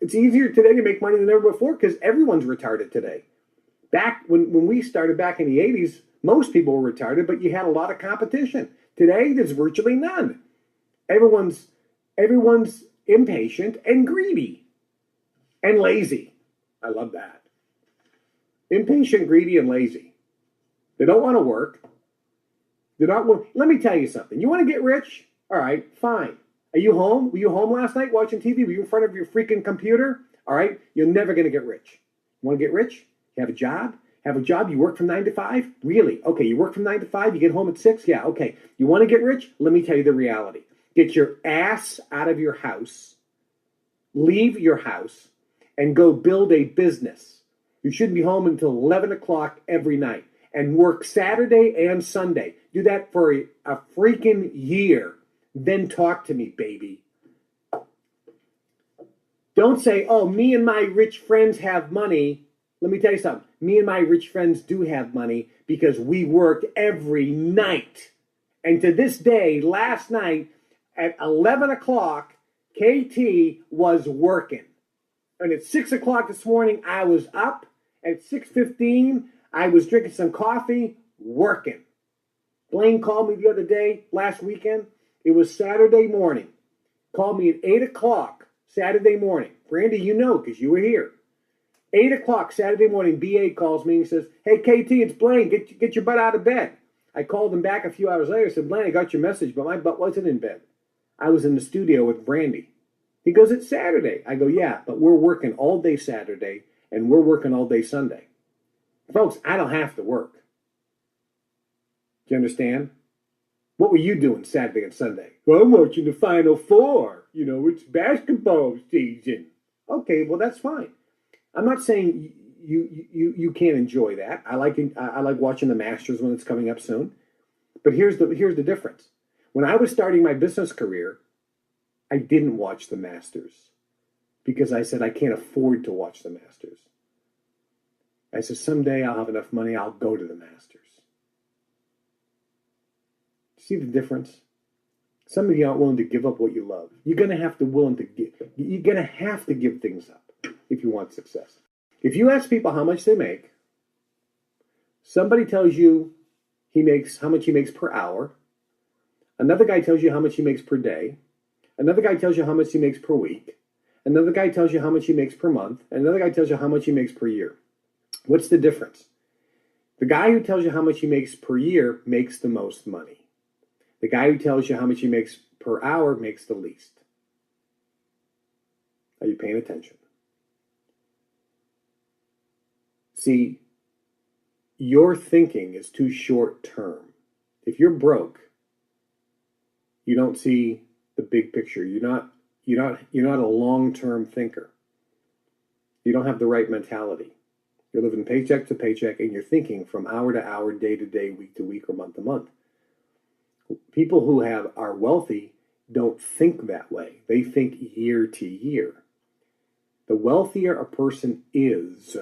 It's easier today to make money than ever before because everyone's retarded today. Back when we started back in the 80s, most people were retarded, but you had a lot of competition. Today, there's virtually none. Everyone's impatient and greedy and lazy. I love that. Impatient, greedy, and lazy. They don't want to work. They're not. Let me tell you something. You want to get rich? All right, fine. Are you home? Were you home last night watching TV? Were you in front of your freaking computer? All right, you're never going to get rich. You want to get rich? You have a job? Have a job? You work from 9 to 5? Really? Okay, you work from 9 to 5, you get home at 6? Yeah, okay. You want to get rich? Let me tell you the reality. Get your ass out of your house, leave your house, and go build a business. You shouldn't be home until 11 o'clock every night and work Saturday and Sunday. Do that for a freaking year. Then talk to me, baby. Don't say, oh, me and my rich friends have money. Let me tell you something. Me and my rich friends do have money because we worked every night. And to this day, last night at 11 o'clock, KT was working. And at 6 o'clock this morning, I was up. At 6:15, I was drinking some coffee, working. Blaine called me the other day, last weekend. It was Saturday morning. Called me at 8 o'clock Saturday morning. Brandy, you know because you were here. 8 o'clock Saturday morning, BA calls me and says, hey, KT, it's Blaine. Get your butt out of bed. I called him back a few hours later and said, Blaine, I got your message, but my butt wasn't in bed. I was in the studio with Brandy. He goes, it's Saturday. I go, yeah, but we're working all day Saturday and we're working all day Sunday. Folks, I don't have to work. Do you understand? What were you doing Saturday and Sunday? Well, I'm watching the Final Four. You know, it's basketball season. Okay, well, that's fine. I'm not saying you can't enjoy that. I like watching the Masters when it's coming up soon. But here's the difference. When I was starting my business career, I didn't watch the Masters because I said I can't afford to watch the Masters. I said someday I'll have enough money, I'll go to the Masters. See the difference? Some of you aren't willing to give up what you love. You're gonna have to give things up if you want success. If you ask people how much they make, somebody tells you how much he makes per hour. Another guy tells you how much he makes per day. Another guy tells you how much he makes per week. Another guy tells you how much he makes per month. Another guy tells you how much he makes per year. What's the difference? The guy who tells you how much he makes per year makes the most money. The guy who tells you how much he makes per hour makes the least. Are you paying attention? See, your thinking is too short term. If you're broke, you don't see the big picture. You're not a long-term thinker. You don't have the right mentality. You're living paycheck to paycheck and you're thinking from hour to hour, day to day, week to week, or month to month. People who are wealthy don't think that way. They think year to year. The wealthier a person is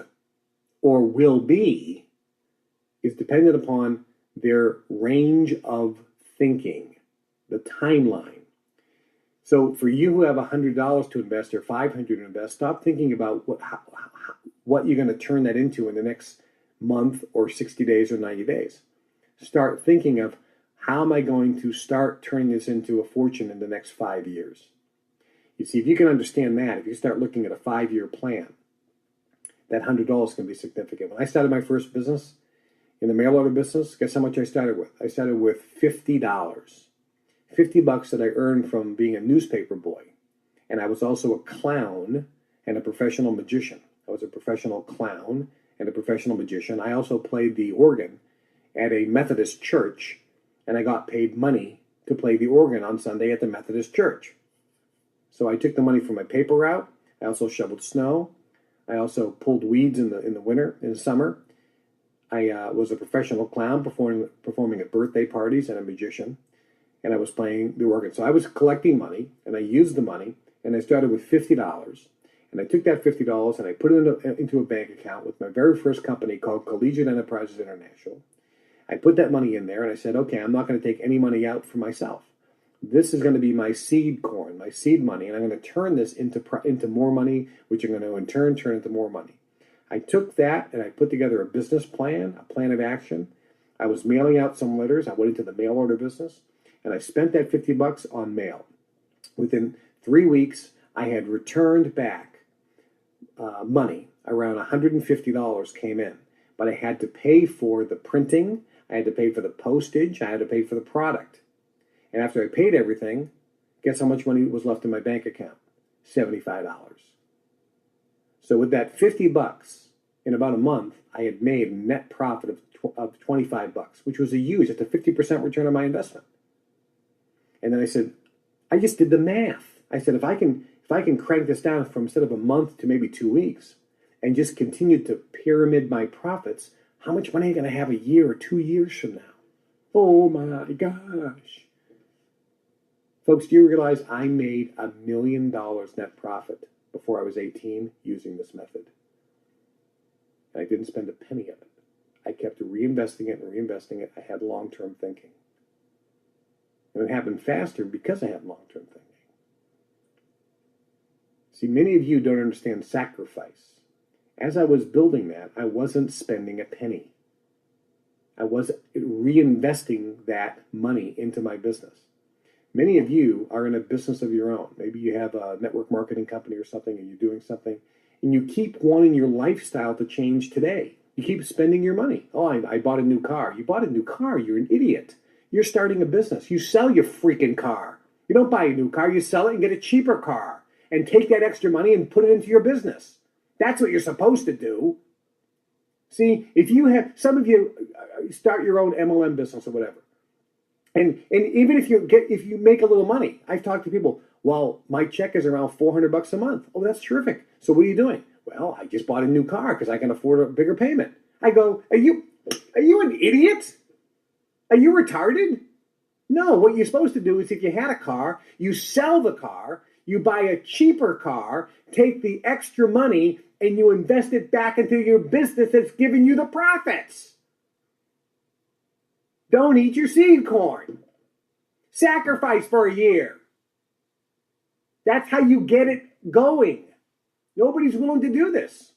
or will be is dependent upon their range of thinking, the timeline. So for you who have $100 to invest or $500 to invest, stop thinking about what you're going to turn that into in the next month or 60 days or 90 days. Start thinking of, how am I going to start turning this into a fortune in the next 5 years? You see, if you can understand that, if you start looking at a 5-year plan, that $100 can be significant. When I started my first business, in the mail order business, guess how much I started with? I started with $50. $50 that I earned from being a newspaper boy. And I was also a clown and a professional magician. I was a professional clown and a professional magician. I also played the organ at a Methodist church, and I got paid money to play the organ on Sunday at the Methodist church. So I took the money from my paper route. I also shoveled snow. I also pulled weeds in the winter, in the summer. I was a professional clown performing at birthday parties and a magician, and I was playing the organ. So I was collecting money, and I used the money, and I started with $50. And I took that $50 and I put it into a bank account with my very first company called Collegiate Enterprises International. I put that money in there and I said, okay, I'm not going to take any money out for myself. This is going to be my seed corn, my seed money, and I'm going to turn this into more money, which I'm going to in turn turn into more money. I took that and I put together a business plan, a plan of action. I was mailing out some letters. I went into the mail order business, and I spent that $50 on mail. Within 3 weeks, I had returned back money. Around $150 came in, but I had to pay for the printing. I had to pay for the postage. I had to pay for the product. And after I paid everything, guess how much money was left in my bank account? $75. So with that $50, in about a month, I had made a net profit of $25, which was that's a 50% return on my investment. And then I said, I just did the math. I said, if I can crank this down from instead of a month to maybe 2 weeks and just continue to pyramid my profits, how much money am I going to have a year or 2 years from now? Oh my gosh. Folks, do you realize I made $1 million net profit before I was 18 using this method? And I didn't spend a penny of it. I kept reinvesting it and reinvesting it. I had long-term thinking. And it happened faster because I had long-term thinking. See, many of you don't understand sacrifice. As I was building that, I wasn't spending a penny. I was reinvesting that money into my business. Many of you are in a business of your own. Maybe you have a network marketing company or something, and you're doing something, and you keep wanting your lifestyle to change today. You keep spending your money. Oh, I bought a new car. You bought a new car. You're an idiot. You're starting a business. You sell your freaking car. You don't buy a new car. You sell it and get a cheaper car and take that extra money and put it into your business. That's what you're supposed to do. See, if you have, some of you start your own MLM business or whatever. And even if you make a little money, I've talked to people, well, my check is around $400 a month. Oh, that's terrific. So what are you doing? Well, I just bought a new car because I can afford a bigger payment. I go, are you an idiot? Are you retarded? No, what you're supposed to do is if you had a car, you sell the car, you buy a cheaper car, take the extra money, and you invest it back into your business that's giving you the profits. Don't eat your seed corn. Sacrifice for a year. That's how you get it going. Nobody's willing to do this.